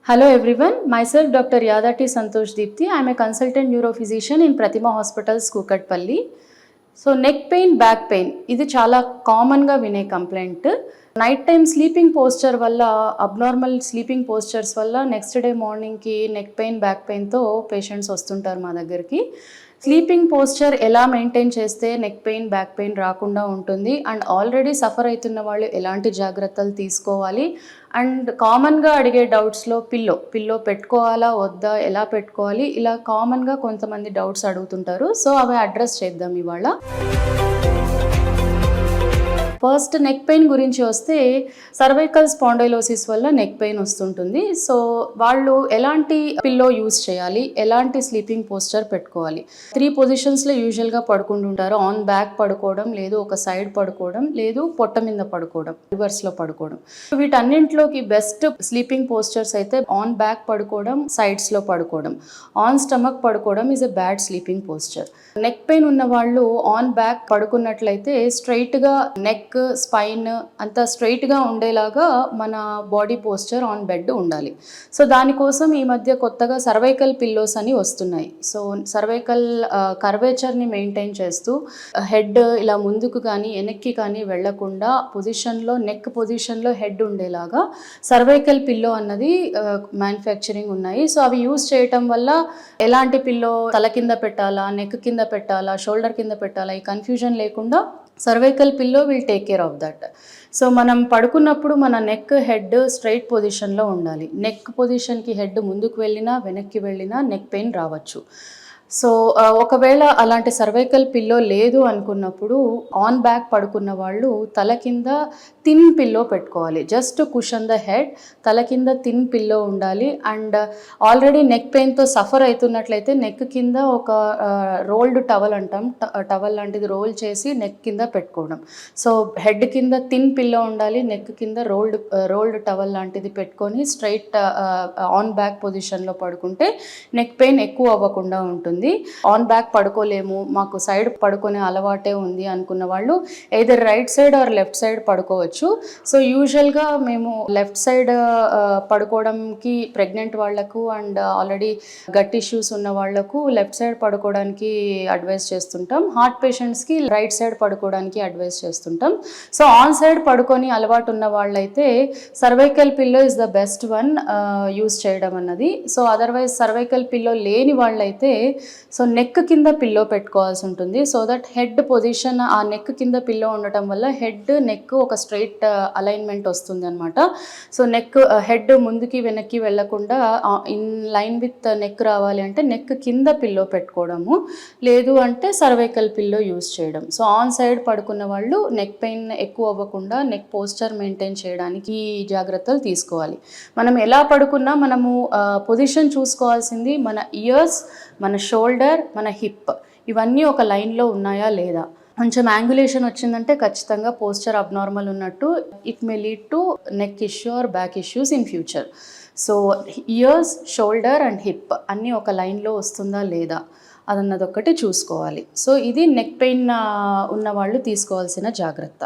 Hello everyone, myself Dr. Yadati Santosh Deepthi. I am a consultant neurophysician in Pratima Hospitals, Kukatpalli. So neck pain, back pain ఇది చాలా కామన్గా వినే complaint. Night time sleeping posture వల్ల, abnormal sleeping postures వల్ల next day మార్నింగ్కి neck pain, back పెయిన్తో patients వస్తుంటారు మా దగ్గరికి. స్లీపింగ్ పోస్చర్ ఎలా మెయింటైన్ చేస్తే నెక్ పెయిన్, బ్యాక్ పెయిన్ రాకుండా ఉంటుంది, అండ్ ఆల్రెడీ సఫర్ అవుతున్న వాళ్ళు ఎలాంటి జాగ్రత్తలు తీసుకోవాలి, అండ్ కామన్గా అడిగే డౌట్స్లో పిల్లో పెట్టుకోవాలా వద్దా, ఎలా పెట్టుకోవాలి, ఇలా కామన్గా కొంతమంది డౌట్స్ అడుగుతుంటారు. సో అవి అడ్రస్ చేద్దాం ఇవాళ. ఫస్ట్ నెక్ పెయిన్ గురించి వస్తే, సర్వైకల్ స్పాండైలోసిస్ వల్ల నెక్ పెయిన్ వస్తుంటుంది. సో వాళ్ళు ఎలాంటి పిల్లో యూజ్ చేయాలి, ఎలాంటి స్లీపింగ్ పోస్చర్ పెట్టుకోవాలి. 3 పొజిషన్స్లో యూజువల్గా పడుకుంటుంటారు. ఆన్ బ్యాక్ పడుకోవడం, లేదు ఒక సైడ్ పడుకోవడం, లేదు పొట్ట మీద పడుకోవడం, రివర్స్లో పడుకోవడం. వీటన్నింటిలోకి బెస్ట్ స్లీపింగ్ పోస్చర్స్ అయితే ఆన్ బ్యాక్ పడుకోవడం, సైడ్స్లో పడుకోవడం. ఆన్ స్టమక్ పడుకోవడం is a bad sleeping posture. Neck pain ఉన్న వాళ్ళు ఆన్ బ్యాక్ పడుకున్నట్లయితే స్ట్రైట్గా నెక్, స్పైన్ అంతా స్ట్రైట్గా ఉండేలాగా మన బాడీ పోస్చర్ ఆన్ బెడ్ ఉండాలి. సో దానికోసం ఈ మధ్య కొత్తగా సర్వైకల్ పిల్లోస్ అని వస్తున్నాయి. సో సర్వైకల్ కర్వేచర్ని మెయింటైన్ చేస్తూ హెడ్ ఇలా ముందుకు కానీ వెనక్కి కానీ వెళ్లకుండా పొజిషన్లో, నెక్ పొజిషన్లో హెడ్ ఉండేలాగా సర్వైకల్ పిల్లో అన్నది మ్యానుఫ్యాక్చరింగ్ ఉన్నాయి. సో అవి యూజ్ చేయటం వల్ల ఎలాంటి పిల్లో తల కింద పెట్టాలా, నెక్ కింద పెట్టాలా, షోల్డర్ కింద పెట్టాలా, ఈ కన్ఫ్యూజన్ లేకుండా cervical pillow will take care of that. So మనం పడుకున్నప్పుడు మన నెక్, హెడ్ స్ట్రైట్ పొజిషన్లో ఉండాలి. నెక్ పొజిషన్కి హెడ్ ముందుకు వెళ్ళినా వెనక్కి వెళ్ళినా నెక్ పెయిన్ రావచ్చు. సో ఒకవేళ అలాంటి సర్వైకల్ పిల్లో లేదు అనుకున్నప్పుడు ఆన్ బ్యాక్ పడుకున్న వాళ్ళు తల కింద థిన్ పిల్లో పెట్టుకోవాలి. జస్ట్ కుషన్ ద హెడ్, తల కింద థిన్ పిల్లో ఉండాలి. అండ్ ఆల్రెడీ నెక్ పెయిన్తో సఫర్ అవుతున్నట్లయితే నెక్ కింద ఒక రోల్డ్ టవల్ అంటాం, టవల్ లాంటిది రోల్ చేసి నెక్ కింద పెట్టుకోవడం. సో హెడ్ కింద థిన్ పిల్లో ఉండాలి, నెక్ కింద రోల్డ్ టవల్ లాంటిది పెట్టుకొని స్ట్రైట్ ఆన్ బ్యాక్ పొజిషన్లో పడుకుంటే నెక్ పెయిన్ ఎక్కువ అవ్వకుండా ఉంటుంది. ఆన్ బ్యాక్ పడుకోలేము, మాకు సైడ్ పడుకునే అలవాటే ఉంది అనుకున్న వాళ్ళు either right side or left side పడుకోవచ్చు. సో యూజువల్గా మేము లెఫ్ట్ సైడ్ పడుకోవడానికి ప్రెగ్నెంట్ వాళ్లకు అండ్ ఆల్రెడీ గట్ ఇష్యూస్ ఉన్న వాళ్లకు లెఫ్ట్ సైడ్ పడుకోవడానికి అడ్వైస్ చేస్తుంటాం. హార్ట్ పేషెంట్స్కి రైట్ సైడ్ పడుకోవడానికి అడ్వైస్ చేస్తుంటాం. సో ఆన్ సైడ్ పడుకొని అలవాటు ఉన్న వాళ్ళైతే cervical pillow is the best one use చేయడం అన్నది. సో అదర్వైజ్ సర్వైకల్ పిల్లో లేని వాళ్ళైతే సో నెక్ కింద పిల్లో పెట్టుకోవాల్సి ఉంటుంది. సో దట్ హెడ్ పొజిషన్, ఆ నెక్ కింద పిల్లో ఉండటం వల్ల హెడ్, నెక్ ఒక స్ట్రైట్ అలైన్మెంట్ వస్తుంది అనమాట. సో నెక్, హెడ్ ముందుకి వెనక్కి వెళ్లకుండా ఇన్ లైన్ విత్ నెక్ రావాలి అంటే నెక్ కింద పిల్లో పెట్టుకోవడము, లేదు అంటే సర్వైకల్ పిల్లో యూజ్ చేయడం. సో ఆన్ సైడ్ పడుకున్న వాళ్ళు నెక్ పెయిన్ ఎక్కువ అవ్వకుండా నెక్ పోస్చర్ మెయింటైన్ చేయడానికి ఈ జాగ్రత్తలు తీసుకోవాలి. మనం ఎలా పడుకున్నా మనము పొజిషన్ చూసుకోవాల్సింది మన ఇయర్స్, మన షోల్డర్, మన హిప్ ఇవన్నీ ఒక లైన్లో ఉన్నాయా లేదా. కొంచెం యాంగులేషన్ వచ్చిందంటే ఖచ్చితంగా పోస్చర్ అబ్నార్మల్ ఉన్నట్టు. It may lead to neck issue or back issues in future. So years, shoulder and hip అన్నీ ఒక లైన్లో వస్తుందా లేదా అదన్నది ఒక్కటి చూసుకోవాలి. సో ఇది నెక్ పెయిన్ ఉన్న వాళ్ళు తీసుకోవాల్సిన జాగ్రత్త.